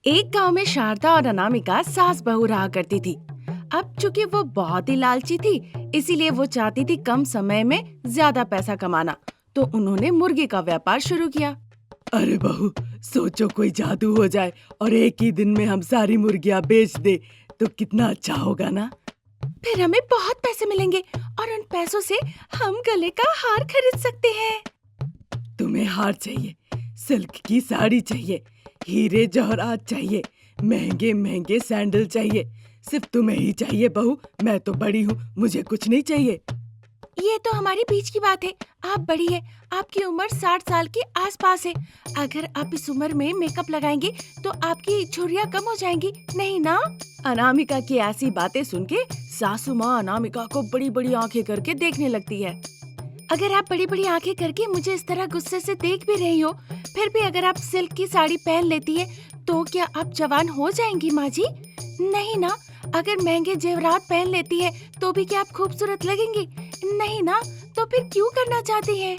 एक गांव में शारदा और अनामिका सास बहू रहा करती थी। अब चूंकि वो बहुत ही लालची थी, इसीलिए वो चाहती थी कम समय में ज्यादा पैसा कमाना। तो उन्होंने मुर्गी का व्यापार शुरू किया। अरे बहू, सोचो कोई जादू हो जाए और एक ही दिन में हम सारी मुर्गियां बेच दे तो कितना अच्छा होगा ना। फिर हमें बहुत पैसे मिलेंगे और उन पैसों से हम गले का हार खरीद सकते हैं। तुम्हें हार चाहिए, सिल्क की साड़ी चाहिए, हीरे जवाहरात चाहिए, महंगे महंगे सैंडल चाहिए। सिर्फ तुम्हें ही चाहिए बहू, मैं तो बड़ी हूँ, मुझे कुछ नहीं चाहिए। ये तो हमारे बीच की बात है। आप बड़ी है, आपकी उम्र 60 साल के आसपास है। अगर आप इस उम्र में मेकअप लगाएंगे तो आपकी झुर्रियां कम हो जाएंगी, नहीं ना? अनामिका की ऐसी बातें सुन के सासू माँ अनामिका को बड़ी बड़ी आंखें करके देखने लगती है। अगर आप बड़ी बड़ी आंखें करके मुझे इस तरह गुस्से से देख भी रही हो, फिर भी अगर आप सिल्क की साड़ी पहन लेती है तो क्या आप जवान हो जाएंगी माँ जी? नहीं ना। अगर महंगे जेवरात पहन लेती है तो भी क्या आप खूबसूरत लगेंगी? नहीं ना। तो फिर क्यों करना चाहती हैं?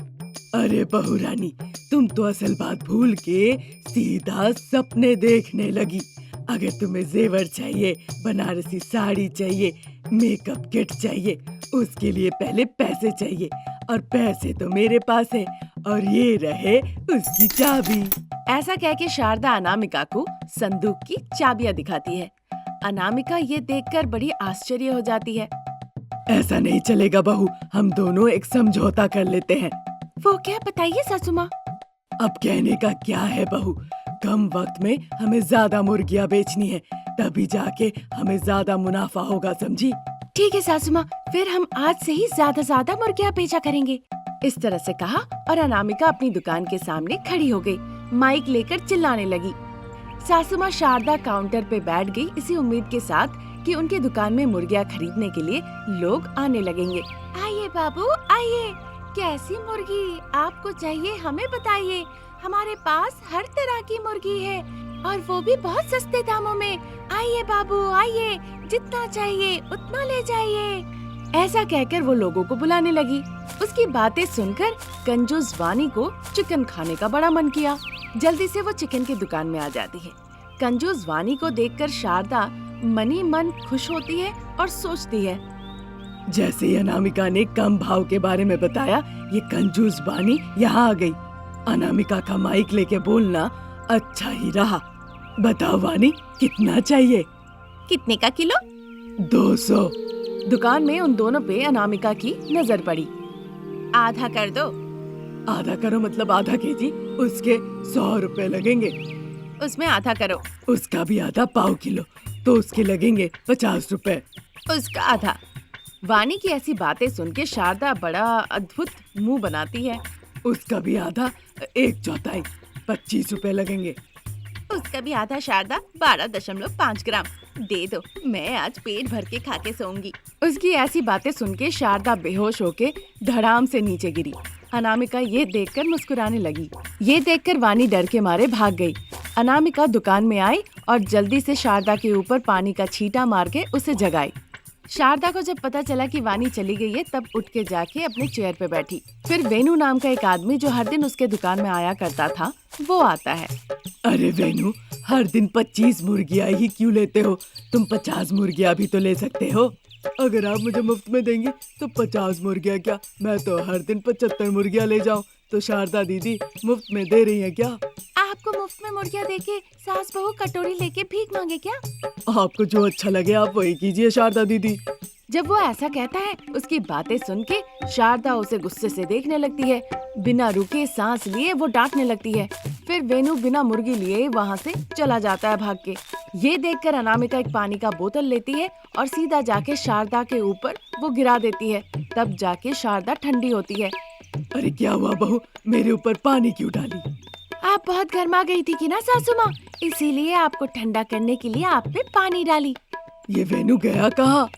अरे बहू रानी, तुम तो असल बात भूल के सीधा सपने देखने लगी। अगर तुम्हें जेवर चाहिए, बनारसी साड़ी चाहिए, मेकअप किट चाहिए, उसके लिए पहले पैसे चाहिए और पैसे तो मेरे पास है और ये रहे उसकी चाबी। ऐसा कह के शारदा अनामिका को संदूक की चाबियां दिखाती है। अनामिका ये देखकर बड़ी आश्चर्य हो जाती है। ऐसा नहीं चलेगा बहू, हम दोनों एक समझौता कर लेते हैं। वो क्या, बताइए सासू माँ। अब कहने का क्या है बहू, कम वक्त में हमें ज्यादा मुर्गियां बेचनी है, तभी जाके हमें ज्यादा मुनाफा होगा, समझी? ठीक है सासू माँ, फिर हम आज से ही ज्यादा मुर्गियाँ बेचा करेंगे। इस तरह से कहा और अनामिका अपनी दुकान के सामने खड़ी हो गई, माइक लेकर चिल्लाने लगी। सासू माँ शारदा काउंटर पे बैठ गई इसी उम्मीद के साथ कि उनके दुकान में मुर्गियाँ खरीदने के लिए लोग आने लगेंगे। आइए बाबू आइए, कैसी मुर्गी आपको चाहिए हमें बताइए। हमारे पास हर तरह की मुर्गी है और वो भी बहुत सस्ते दामों में। आइए बाबू आइए, जितना चाहिए उतना ले जाइए। ऐसा कहकर वो लोगों को बुलाने लगी। उसकी बातें सुनकर कंजूस वानी को चिकन खाने का बड़ा मन किया। जल्दी से वो चिकन की दुकान में आ जाती है। कंजूस वानी को देखकर शारदा मनी मन खुश होती है और सोचती है, जैसे ही अनामिका ने कम भाव के बारे में बताया, ये कंजूस वानी यहाँ आ गई। अनामिका का माइक लेके बोलना अच्छा ही रहा। बताओ वानी, कितना चाहिए? कितने का किलो? 200। दुकान में उन दोनों पे अनामिका की नजर पड़ी। आधा कर दो। आधा करो मतलब आधा केजी? उसके 100 रुपए लगेंगे। उसमें आधा करो। उसका भी आधा, पाव किलो, तो उसके लगेंगे 50 रुपए। उसका आधा। वानी की ऐसी बातें सुन के शारदा बड़ा अद्भुत मुंह बनाती है। उसका भी आधा, 1/4, 25 रुपए लगेंगे। उसका भी आधा शारदा, 12.5 ग्राम। दे दो, मैं आज पेट भर के खा के सोऊंगी। उसकी ऐसी बातें सुन के शारदा बेहोश होके धड़ाम से नीचे गिरी। अनामिका ये देखकर मुस्कुराने लगी। ये देखकर वानी डर के मारे भाग गई। अनामिका दुकान में आई और जल्दी से शारदा के ऊपर पानी का छींटा मार के उसे जगाई। शारदा को जब पता चला कि वानी चली गई है, तब उठ के जाके अपने चेयर पे बैठी। फिर वेणु नाम का एक आदमी जो हर दिन उसके दुकान में आया करता था, वो आता है। अरे वेणु, हर दिन 25 मुर्गियाँ ही क्यों लेते हो? तुम 50 मुर्गियाँ भी तो ले सकते हो। अगर आप मुझे मुफ्त में देंगी तो 50 मुर्गियाँ क्या, मैं तो हर दिन 75 मुर्गियाँ ले जाऊँ। तो शारदा दीदी मुफ्त में दे रही है क्या? आपको मुफ्त में मुर्गियाँ देके सास बहू कटोरी लेके भीख मांगे क्या? आपको जो अच्छा लगे आप वही कीजिए शारदा दीदी। जब वो ऐसा कहता है, उसकी बातें सुन के शारदा उसे गुस्से से देखने लगती है। बिना रुके सांस लिए वो डांटने लगती है। फिर वेणु बिना मुर्गी लिए वहाँ से चला जाता है भाग के। ये देखकर अनामिका एक पानी का बोतल लेती है और सीधा जाके शारदा के ऊपर वो गिरा देती है। तब जाके शारदा ठंडी होती है। अरे क्या हुआ बहू, मेरे ऊपर पानी क्यों डाली? आप बहुत गर्मा गई थी कि ना सासू माँ, इसीलिए आपको ठंडा करने के लिए आप पे पानी डाली। ये वेणु गया कहाँ?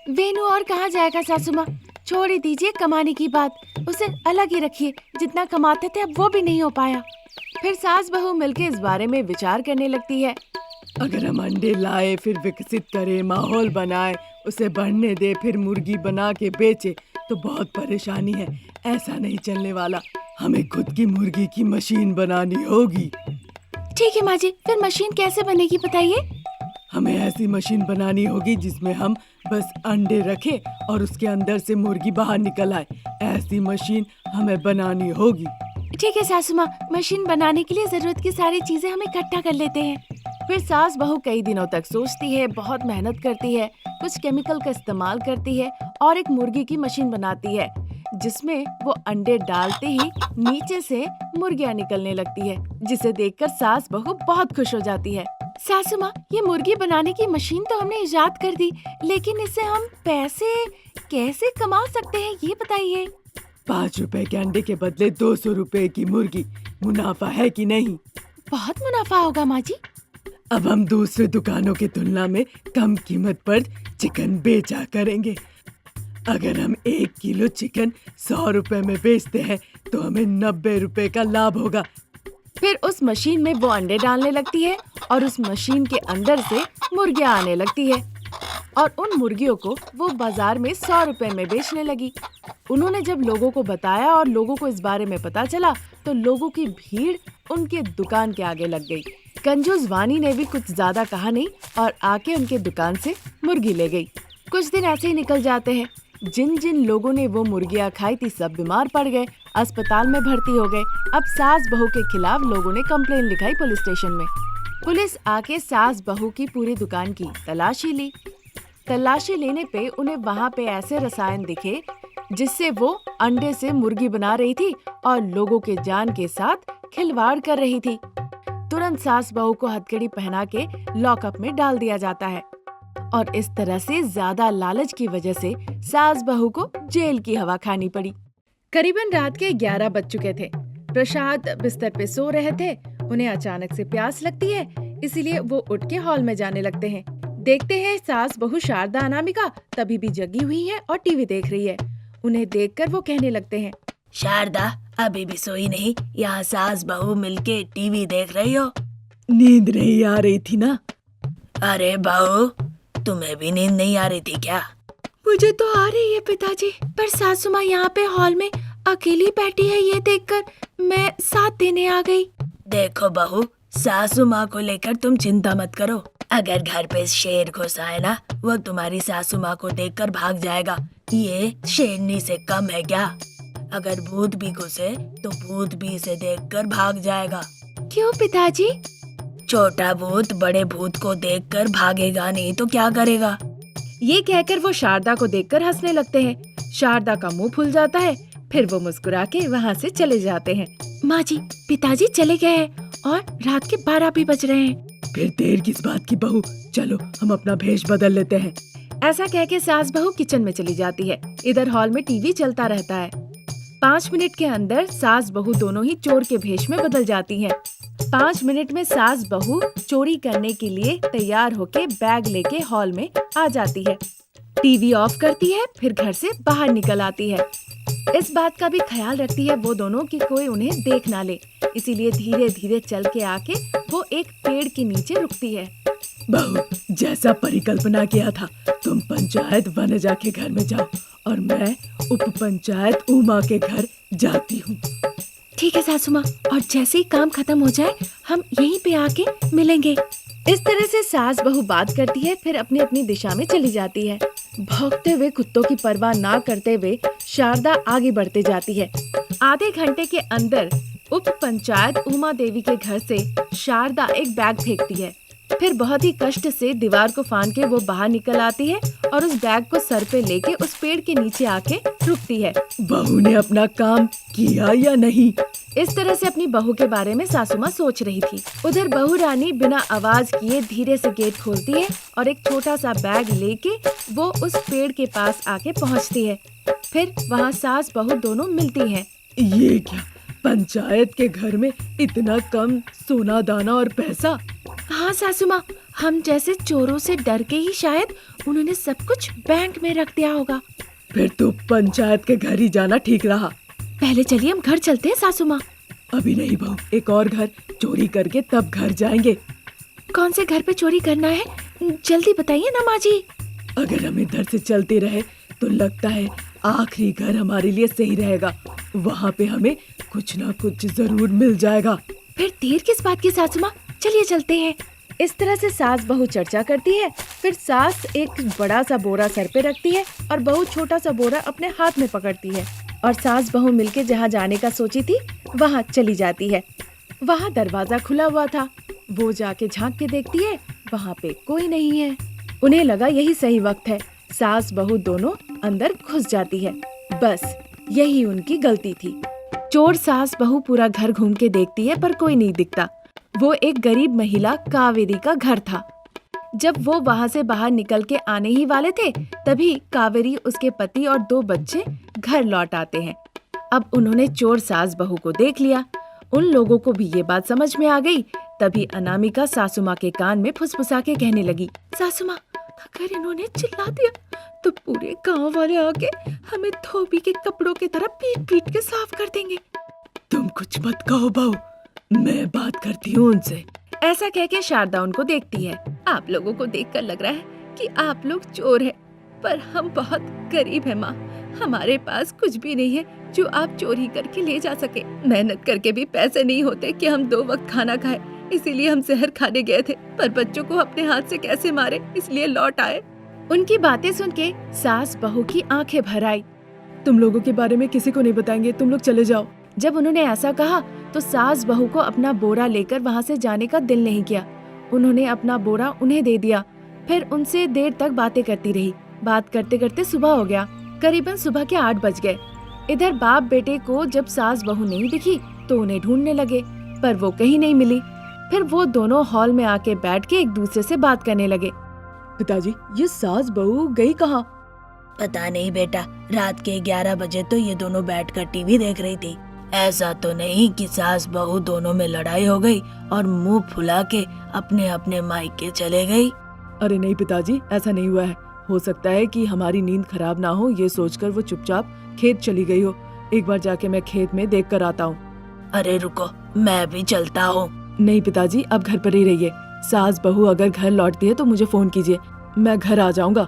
वेणु और कहाँ जाएगा सासू माँ, छोड़ ही दीजिए कमाने की बात, उसे अलग ही रखिए। जितना कमाते थे अब वो भी नहीं हो पाया। फिर सास बहू मिलके इस बारे में विचार करने लगती है। अगर हम अंडे लाए, फिर विकसित करें, माहौल बनाए, उसे बढ़ने दे, फिर मुर्गी बना के बेचे तो बहुत परेशानी है। ऐसा नहीं चलने वाला, हमें खुद की मुर्गी की मशीन बनानी होगी। ठीक है माँ जी, फिर मशीन कैसे बनेगी बताइए। हमें ऐसी मशीन बनानी होगी जिसमें हम बस अंडे रखें और उसके अंदर से मुर्गी बाहर निकल आए। ऐसी मशीन हमें बनानी होगी। ठीक है सासू माँ, मशीन बनाने के लिए जरूरत की सारी चीजें हम इकट्ठा कर लेते हैं। फिर सास बहू कई दिनों तक सोचती है, बहुत मेहनत करती है, कुछ केमिकल का इस्तेमाल करती है और एक मुर्गी की मशीन बनाती है जिसमें वो अंडे डालते ही नीचे से मुर्गियाँ निकलने लगती है, जिसे देखकर सास बहू बहुत खुश हो जाती है। सासू माँ, ये मुर्गी बनाने की मशीन तो हमने इजाद कर दी, लेकिन इससे हम पैसे कैसे कमा सकते हैं ये बताइए। 5 रुपए के अंडे के बदले 200 रुपए की मुर्गी, मुनाफा है कि नहीं? बहुत मुनाफा होगा माँ जी। अब हम दूसरे दुकानों की तुलना में कम कीमत पर चिकन बेचा करेंगे। अगर हम 1 किलो चिकन 100 रुपए में बेचते हैं तो हमें 90 रुपए का लाभ होगा। फिर उस मशीन में वो अंडे डालने लगती है और उस मशीन के अंदर से मुर्गियाँ आने लगती है और उन मुर्गियों को वो बाजार में 100 रुपए में बेचने लगी। उन्होंने जब लोगों को बताया और लोगों को इस बारे में पता चला तो लोगों की भीड़ उनके दुकान के आगे लग गई। कंजूस वानी ने भी कुछ ज्यादा कहा नहीं और आके उनके दुकान से मुर्गी ले गई। कुछ दिन ऐसे ही निकल जाते हैं। जिन जिन लोगों ने वो मुर्गियाँ खाई थी सब बीमार पड़ गए, अस्पताल में भर्ती हो गए। अब सास बहू के खिलाफ लोगों ने कंप्लेन लिखाई पुलिस स्टेशन में। पुलिस आके सास बहू की पूरी दुकान की तलाशी ली। तलाशी लेने पे उन्हें वहाँ पे ऐसे रसायन दिखे जिससे वो अंडे से मुर्गी बना रही थी और लोगों के जान के साथ खिलवाड़ कर रही थी। तुरंत सास बहू को हथकड़ी पहना के लॉकअप में डाल दिया जाता है और इस तरह से ज्यादा लालच की वजह से सास बहू को जेल की हवा खानी पड़ी। करीबन रात के 11 बज चुके थे। प्रसाद बिस्तर पे सो रहे थे। उन्हें अचानक से प्यास लगती है, इसीलिए वो उठ के हॉल में जाने लगते हैं। देखते हैं सास बहू शारदा अनामिका तभी भी जगी हुई है और टीवी देख रही है। उन्हें देखकर वो कहने लगते हैं, शारदा अभी भी सोई नहीं? यहाँ सास बहू मिलके टीवी देख रही हो? नींद नहीं आ रही थी ना? अरे बहू, तुम्हें भी नींद नहीं आ रही थी क्या? मुझे तो आ रही है पिताजी, पर सासू माँ यहाँ पे हॉल में अकेली बैठी है, ये देखकर मैं साथ देने आ गई। देखो बहू, सासू माँ को लेकर तुम चिंता मत करो। अगर घर पे शेर घुस आए ना, वो तुम्हारी सासू माँ को देखकर भाग जाएगा। ये शेरनी से कम है क्या? अगर भूत भी घुसे तो भूत भी इसे देखकर भाग जाएगा। क्यों पिताजी? छोटा भूत बड़े भूत को देखकर भागेगा नहीं तो क्या करेगा? ये कहकर वो शारदा को देखकर हंसने लगते हैं। शारदा का मुंह फूल जाता है, फिर वो मुस्कुरा के वहाँ से चले जाते हैं। माँ जी, पिताजी चले गए हैं और रात के 12 भी बज रहे हैं। फिर देर किस बात की बहू, चलो हम अपना भेष बदल लेते हैं। ऐसा कह के सास बहू किचन में चली जाती है। इधर हॉल में टीवी चलता रहता है। 5 मिनट के अंदर सास बहू दोनों ही चोर के भेष में बदल जाती हैं। 5 मिनट में सास बहू चोरी करने के लिए तैयार होके बैग लेके हॉल में आ जाती है। टीवी ऑफ करती है, फिर घर से बाहर निकल आती है। इस बात का भी ख्याल रखती है वो दोनों कि कोई उन्हें देख ना ले, इसीलिए धीरे धीरे चल के आके वो एक पेड़ के नीचे रुकती है। बहू, जैसा परिकल्पना किया था, तुम पंचायत वनजा के घर में जाओ और मैं उप पंचायत उमा के घर जाती हूँ। ठीक है सासू माँ, और जैसे ही काम खत्म हो जाए हम यहीं पे आके मिलेंगे। इस तरह से सास बहू बात करती है, फिर अपनी अपनी दिशा में चली जाती है। भौंकते हुए कुत्तों की परवाह ना करते हुए शारदा आगे बढ़ते जाती है। आधे घंटे के अंदर उप पंचायत उमा देवी के घर से शारदा एक बैग फेंकती है। फिर बहुत ही कष्ट से दीवार को फांद के वो बाहर निकल आती है और उस बैग को सर पे लेके उस पेड़ के नीचे आके रुकती है। बहू ने अपना काम किया या नहीं? इस तरह से अपनी बहू के बारे में सासू माँ सोच रही थी। उधर बहू रानी बिना आवाज किए धीरे से गेट खोलती है और एक छोटा सा बैग लेके वो उस पेड़ के पास आके पहुँचती है। फिर वहाँ सास बहू दोनों मिलती हैं। ये क्या, पंचायत के घर में इतना कम सोना दाना और पैसा? हाँ सासू माँ, हम जैसे चोरों से डर के ही शायद उन्होंने सब कुछ बैंक में रख दिया होगा। फिर तो पंचायत के घर ही जाना ठीक रहा। पहले चलिए हम घर चलते हैं सासू माँ। अभी नहीं बहू, एक और घर चोरी करके तब घर जाएंगे। कौन से घर पे चोरी करना है, जल्दी बताइए ना माँ जी। अगर हम इधर से चलते रहे तो लगता है आखिरी घर हमारे लिए सही रहेगा। वहाँ पे हमें कुछ ना कुछ जरूर मिल जाएगा। फिर देर किस बात की सासू माँ, चलिए चलते हैं। इस तरह से सास बहू चर्चा करती है। फिर सास एक बड़ा सा बोरा सर पे रखती है और बहू छोटा सा बोरा अपने हाथ में पकड़ती है और सास बहू मिलके जहाँ जाने का सोची थी वहाँ चली जाती है। वहाँ दरवाजा खुला हुआ था। वो जाके झांक के देखती है, वहाँ पे कोई नहीं है। उन्हें लगा यही सही वक्त है। सास बहू दोनों अंदर घुस जाती है। बस यही उनकी गलती थी। चोर सास बहू पूरा घर घूम के देखती है पर कोई नहीं दिखता। वो एक गरीब महिला कावेरी का घर था। जब वो वहाँ से बाहर निकल के आने ही वाले थे तभी कावेरी, उसके पति और 2 बच्चे घर लौट आते हैं। अब उन्होंने चोर सास बहू को देख लिया। उन लोगों को भी ये बात समझ में आ गई। तभी अनामिका सासू माँ के कान में फुसफुसा के कहने लगी, सासू माँ, अगर इन्होंने चिल्ला दिया तो पूरे गांव वाले आके हमें धोबी के कपड़ों की तरह पीट पीट के साफ कर देंगे। तुम कुछ मत कहो बहू, मैं बात करती हूँ उनसे। ऐसा कह के शारदा उनको देखती है। आप लोगों को देखकर लग रहा है कि आप लोग चोर हैं, पर हम बहुत गरीब हैं माँ। हमारे पास कुछ भी नहीं है जो आप चोरी करके ले जा सके। मेहनत करके भी पैसे नहीं होते कि हम 2 वक्त खाना खाए, इसीलिए हम जहर खाने गए थे। पर बच्चों को अपने हाथ से कैसे मारे, इसलिए लौट आए। उनकी बातें सुन के सास बहू की आंखें भर आई। तुम लोगों के बारे में किसी को नहीं बताएंगे, तुम लोग चले जाओ। जब उन्होंने ऐसा कहा तो सास बहू को अपना बोरा लेकर वहाँ से जाने का दिल नहीं किया। उन्होंने अपना बोरा उन्हें दे दिया। फिर उनसे देर तक बातें करती रही। बात करते करते सुबह हो गया। करीबन सुबह के 8 बज गए। इधर बाप बेटे को जब सास बहू नहीं दिखी तो उन्हें ढूंढने लगे, पर वो कहीं नहीं मिली। फिर वो दोनों हॉल में आके बैठ के एक दूसरे से बात करने लगे। पिताजी, ये सास बहू गई कहाँ? पता नहीं बेटा, रात के 11 बजे तो ये दोनों बैठकर टीवी देख रही थी। ऐसा तो नहीं कि सास बहू दोनों में लड़ाई हो गई और मुंह फुला के अपने अपने मायके चले गई। अरे नहीं पिताजी, ऐसा नहीं हुआ है। हो सकता है कि हमारी नींद खराब ना हो, ये सोचकर वो चुपचाप खेत चली गई हो। एक बार जाके मैं खेत में देख कर आता हूँ। अरे रुको, मैं भी चलता हूँ। नहीं पिताजी, अब घर पर ही रहिए। सास बहू अगर घर लौटती है तो मुझे फोन कीजिए, मैं घर आ जाऊंगा।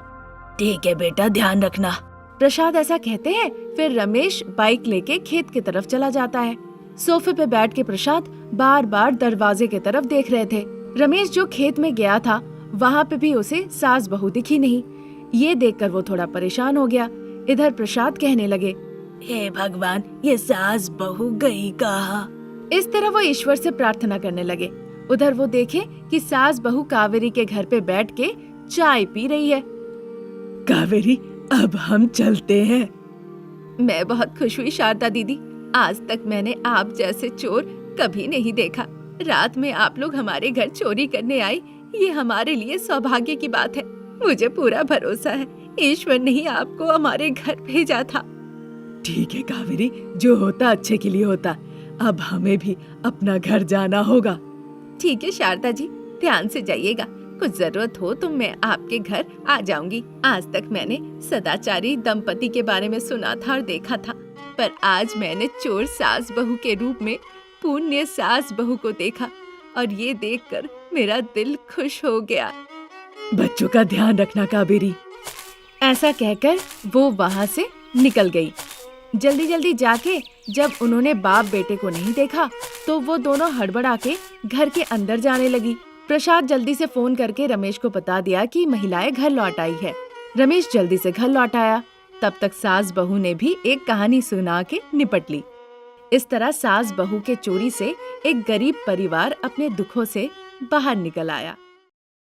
ठीक है बेटा, ध्यान रखना। प्रसाद ऐसा कहते हैं। फिर रमेश बाइक लेके खेत की तरफ चला जाता है। सोफे पे बैठ के प्रसाद बार बार दरवाजे की तरफ देख रहे थे। रमेश जो खेत में गया था वहाँ पे भी उसे सास बहू दिखी नहीं। ये देखकर वो थोड़ा परेशान हो गया। इधर प्रसाद कहने लगे, हे भगवान, ये सास बहू गई कहाँ? इस तरह वो ईश्वर से प्रार्थना करने लगे। उधर वो देखे कि सास बहू कावेरी के घर पे बैठ के चाय पी रही है। कावेरी, अब हम चलते हैं। मैं बहुत खुश हुई शारदा दीदी। आज तक मैंने आप जैसे चोर कभी नहीं देखा। रात में आप लोग हमारे घर चोरी करने आए, ये हमारे लिए सौभाग्य की बात है। मुझे पूरा भरोसा है ईश्वर ने ही आपको हमारे घर भेजा था। ठीक है कावेरी, जो होता अच्छे के लिए होता। अब हमें भी अपना घर जाना होगा। ठीक है शारदा जी, ध्यान से जाइएगा। कुछ जरूरत हो तो मैं आपके घर आ जाऊंगी। आज तक मैंने सदाचारी दंपति के बारे में सुना था और देखा था, पर आज मैंने चोर सास बहू के रूप में पुण्य सास बहू को देखा और ये देखकर मेरा दिल खुश हो गया। बच्चों का ध्यान रखना कावेरी। ऐसा कहकर वो वहाँ से निकल गई। जल्दी जल्दी जाके जब उन्होंने बाप बेटे को नहीं देखा तो वो दोनों हड़बड़ा के घर के अंदर जाने लगी। प्रसाद जल्दी से फोन करके रमेश को बता दिया कि महिलाएं घर लौट आई है। रमेश जल्दी से घर लौट आया। तब तक सास बहू ने भी एक कहानी सुना के निपट ली। इस तरह सास बहू के चोरी से एक गरीब परिवार अपने दुखों से बाहर निकल आया।